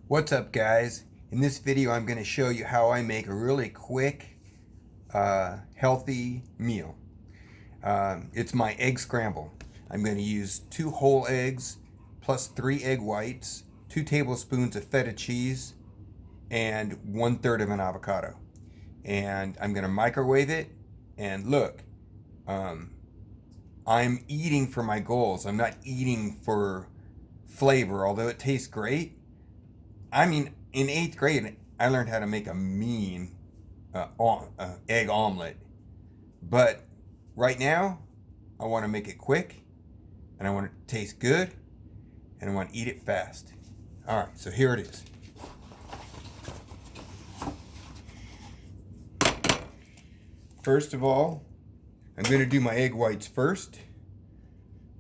What's up, guys? In this video I'm going to show you how I make a really quick healthy meal. It's my egg scramble. I'm going to use 2 whole eggs plus 3 egg whites, 2 tablespoons of feta cheese, and 1/3 of an avocado. And I'm going to microwave it. And look, I'm eating for my goals. I'm not eating for flavor, although it tastes great. I mean, in 8th grade, I learned how to make a mean egg omelette. But right now, I want to make it quick, and I want it to taste good, and I want to eat it fast. All right, so here it is. First of all, I'm going to do my egg whites first.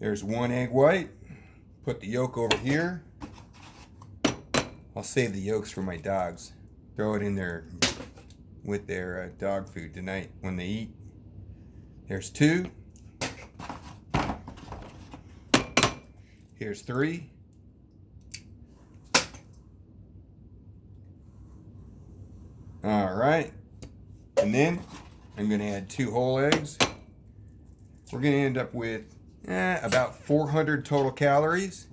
There's 1 egg white. Put the yolk over here. I'll save the yolks for my dogs. Throw it in there with their dog food tonight when they eat. There's 2. Here's 3. All right. And then I'm going to add 2 whole eggs. We're going to end up with about 400 total calories.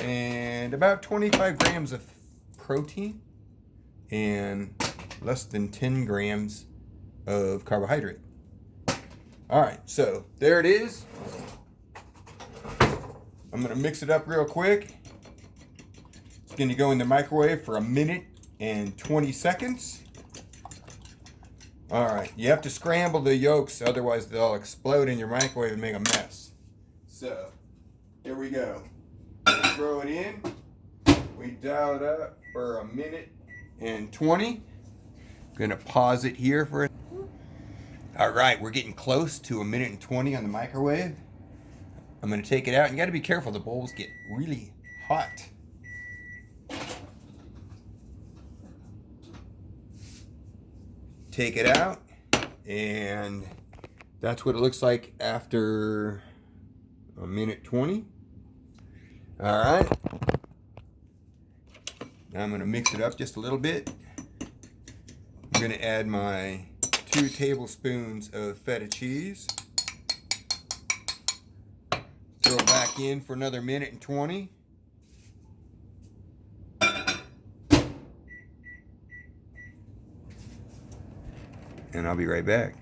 And about 25 grams of protein and less than 10 grams of carbohydrate. All right, so there it is. I'm gonna mix it up real quick. It's gonna go in the microwave for 1 minute and 20 seconds. All right, you have to scramble the yolks, otherwise they'll explode in your microwave and make a mess. So, here we go. Throw it in. We dial it up for 1 minute and 20. I'm gonna pause it here for All right, we're getting close to 1 minute and 20 on the microwave. I'm gonna take it out. You gotta be careful, the bowls get really hot. Take it out, and that's what it looks like after 1 minute 20. All right, now I'm going to mix it up just a little bit. I'm going to add my 2 tablespoons of feta cheese. Throw it back in for another 1 minute and 20. And I'll be right back.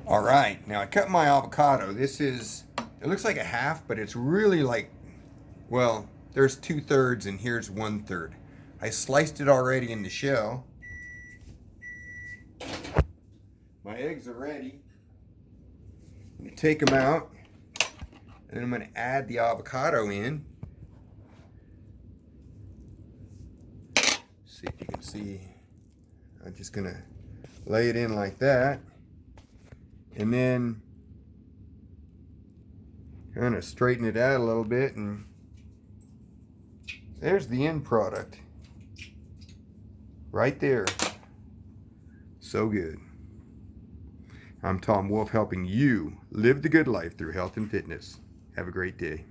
All right, now I cut my avocado. This is, it looks like a half, but it's really like, well, there's 2/3 and here's 1/3. I sliced it already in the shell. My eggs are ready. I'm gonna take them out, and then I'm gonna add the avocado in. See if you can see. I'm just gonna lay it in like that. And then kind of straighten it out a little bit, and there's the end product. Right there. So good. I'm Tom Wolf, helping you live the good life through health and fitness. Have a great day.